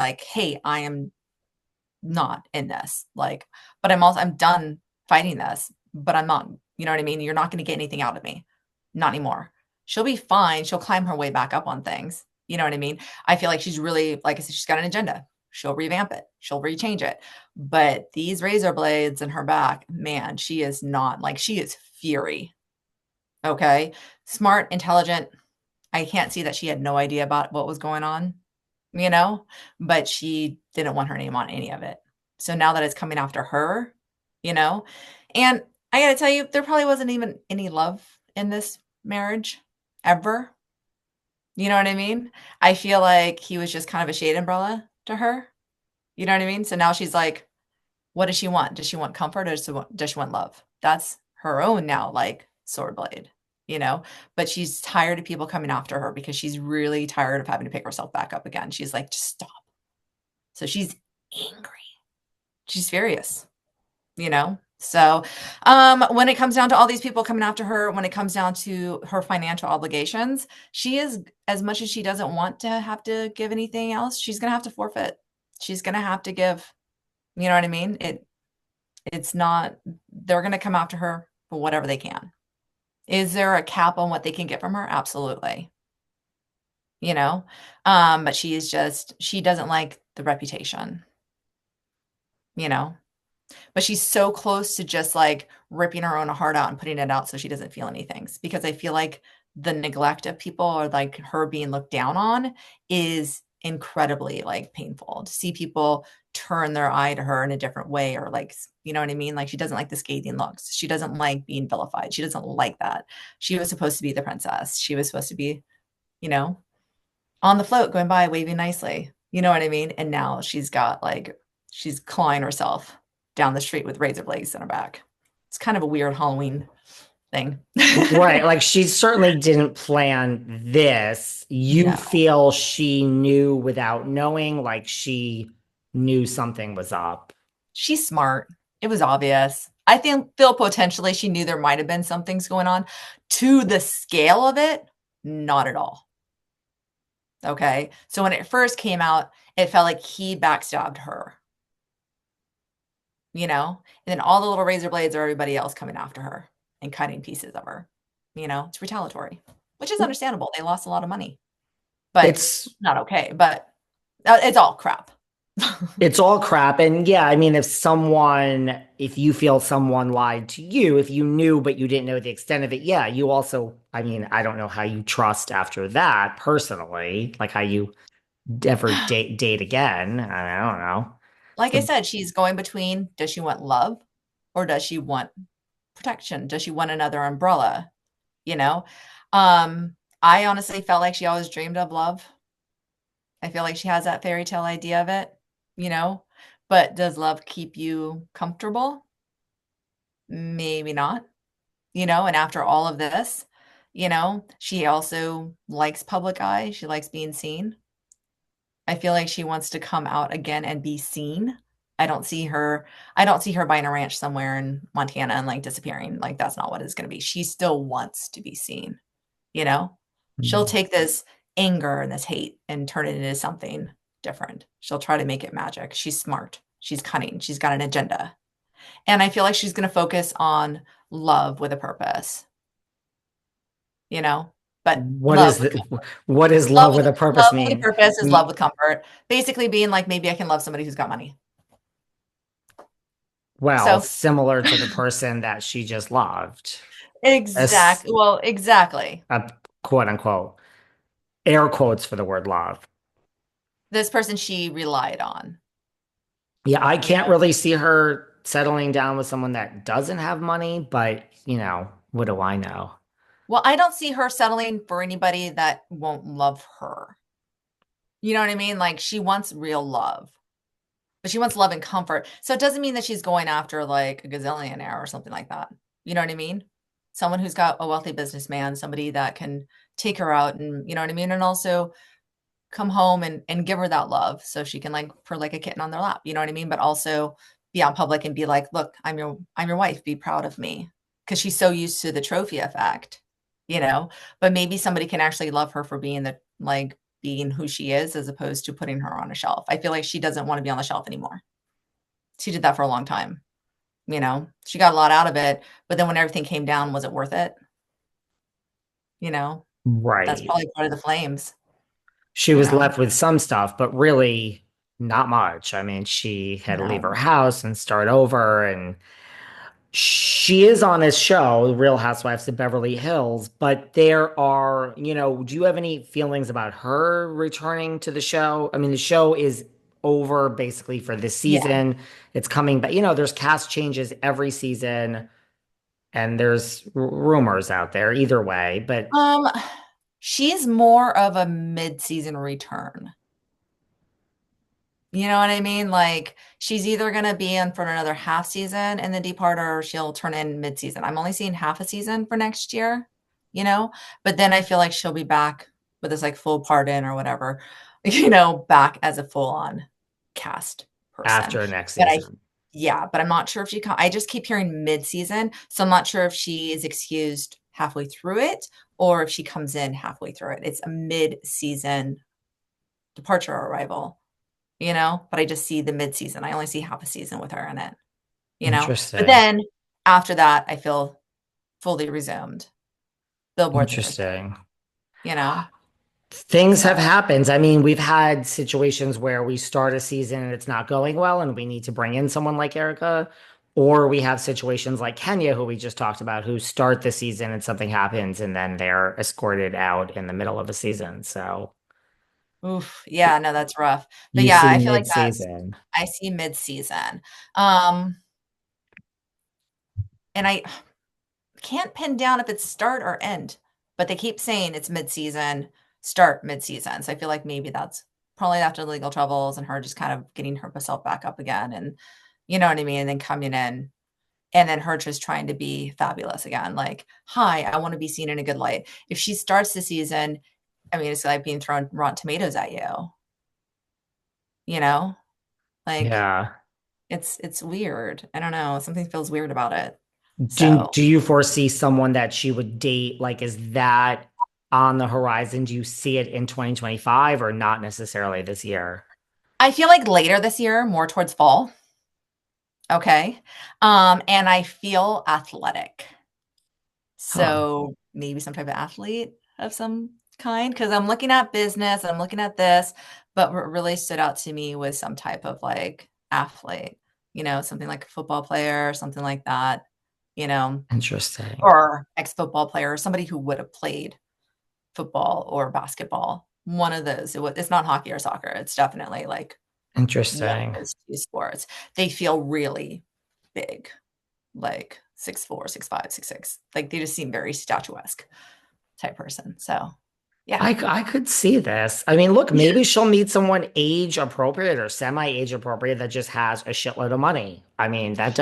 like, hey, I am not in this. Like, but I'm done fighting this, but I'm not, you know what I mean? You're not going to get anything out of me. Not anymore. She'll be fine. She'll climb her way back up on things. You know what I mean? I feel like she's really, like I said, she's got an agenda. She'll revamp it. She'll rechange it. But these razor blades in her back, man, she is not like, she is fury. Okay. Smart, intelligent. I can't see that she had no idea about what was going on, you know, but she didn't want her name on any of it. So now that it's coming after her, you know, and I got to tell you, there probably wasn't even any love in this marriage ever. You know what I mean? I feel like he was just kind of a shade umbrella to her. You know what I mean? So now she's like, what does she want? Does she want comfort or does she want love? That's her own now, like sword blade, you know? But she's tired of people coming after her because she's really tired of having to pick herself back up again. She's like, just stop. So she's angry. She's furious, you know? So when it comes down to all these people coming after her, when it comes down to her financial obligations, she is, as much as she doesn't want to have to give anything else, she's going to have to forfeit. She's going to have to give, you know what I mean? It's not, they're going to come after her for whatever they can. Is there a cap on what they can get from her? Absolutely. You know, but she doesn't like the reputation, you know, but she's so close to just like ripping her own heart out and putting it out so she doesn't feel anything. Because I feel like the neglect of people or like her being looked down on is incredibly like painful to see people turn their eye to her in a different way or like, you know what I mean? Like she doesn't like the scathing looks. She doesn't like being vilified. She doesn't like that. She was supposed to be the princess. She was supposed to be, you know, on the float going by waving nicely. You know what I mean? And now she's got like she's clawing herself down the street with razor blades in her back. It's kind of a weird Halloween thing. Right. Like she certainly didn't plan this. You No. feel she knew without knowing, like she knew something was up. She's smart. It was obvious. I think Phil potentially she knew there might have been some things going on. To the scale of it, not at all. Okay. So when it first came out, it felt like he backstabbed her, you know? And then all the little razor blades are everybody else coming after her and cutting pieces of her. You know, it's retaliatory, which is understandable. They lost a lot of money, but It's not okay. But it's all crap. it's all crap. And yeah, I mean, if you feel someone lied to you, if you knew but you didn't know the extent of it, yeah, you also, I mean, I don't know how you trust after that personally, like how you ever date again. I don't know. Like I So said, she's going between does she want love or does she want protection? Does she want another umbrella? You know? I honestly felt like she always dreamed of love. I feel like she has that fairy tale idea of it, you know? But does love keep you comfortable? Maybe not, you know? And after all of this, you know, she also likes public eye. She likes being seen. I feel like she wants to come out again and be seen. I don't see her buying a ranch somewhere in Montana and like disappearing. Like that's not what it's going to be. She still wants to be seen, you know? She'll take this anger and this hate and turn it into something different. She'll try to make it magic. She's smart. She's cunning. She's got an agenda. And I feel like she's going to focus on love with a purpose, you know? But what is what does love with a purpose love with a mean? purpose is love with comfort. Basically being like maybe I can love somebody who's got money. Well, So similar to the person that she just loved. As exactly. Well, exactly. a quote unquote air quotes for the word love. This person she relied on. Yeah, I You can't know? really see her settling down with someone that doesn't have money, but what do I know? Well, I don't see her settling for anybody that won't love her. You know what I mean? Like she wants real love, but she wants love and comfort. So it doesn't mean that she's going after like a gazillionaire or something like that. You know what I mean? Someone who's got a wealthy businessman, somebody that can take her out and you know what I mean? And also come home and give her that love so she can like purr like a kitten on their lap. You know what I mean? But also be out public and be like, look, I'm your wife. Be proud of me. Because she's so used to the trophy effect, you know. But maybe somebody can actually love her for being the like being who she is as opposed to putting her on a shelf. I feel like she doesn't want to be on the shelf anymore. She did that for a long time. She got a lot out of it, but then when everything came down, was it worth it? You know, that's Right. probably part of the flames, She you was know? left with some stuff, but really not much. I mean, she had to leave her No. house and start over, and she is on this show, Real Housewives of Beverly Hills, but there are, do you have any feelings about her returning to the show? I mean, the show is over basically for this Yeah. season. It's coming, but there's cast changes every season, and there's rumors out there either way, but Um, she's more of a mid-season return. You know what I mean? Like she's either gonna be in for another half season and then depart, or she'll turn in mid-season. I'm only seeing half a season for next year, you know, but then I feel like she'll be back with this like full part in or whatever, back as a full-on cast person. after next But season. yeah, but I'm not sure if I just keep hearing mid-season, so I'm not sure if she is excused halfway through it or if she comes in halfway through it. It's a mid-season departure or arrival, but I just see the mid-season. I only see half a season with her in it. But Interesting. then after that, I feel fully resumed. Billboards and everything, Interesting. you know? Things have So, happened. I mean, we've had situations where we start a season and it's not going well, and we need to bring in someone like Erica. Or we have situations like Kenya, who we just talked about, who start the season and something happens and then they're escorted out in the middle of a season. So oof, yeah, no, that's rough. But you yeah, see I feel like mid-season. I see mid-season. Um, and I can't pin down if it's start or end, but they keep saying it's mid-season, start mid-season. So I feel like maybe that's probably after the legal troubles and her just kind of getting herself back up again and you know what I mean? And then coming in and then her just trying to be fabulous again. Like, hi, I want to be seen in a good light. If she starts the season, I mean, it's like being thrown Rotten Tomatoes at you, you know? Like Yeah. it's weird. I don't know. Something feels weird about it. Do, So do you foresee someone that she would date? Like, is that on the horizon? Do you see it in 2025 or not necessarily this year? I feel like later this year, more towards fall. Okay. And I feel athletic. Huh. So maybe some type of athlete of some kind. Because I'm looking at business, I'm looking at this, but what really stood out to me was some type of like athlete, something like a football player or something like that, you know, Interesting. or ex-football player, or somebody who would have played football or basketball. One of those. It's not hockey or soccer. It's definitely like one of Interesting. those two sports. They feel really big, like 6'4", 6'5", 6'6". Like they just seem very statuesque type person. So yeah. I could see this. I mean, look, maybe she'll meet someone age appropriate or semi age appropriate that just has a shitload of money. I mean, that does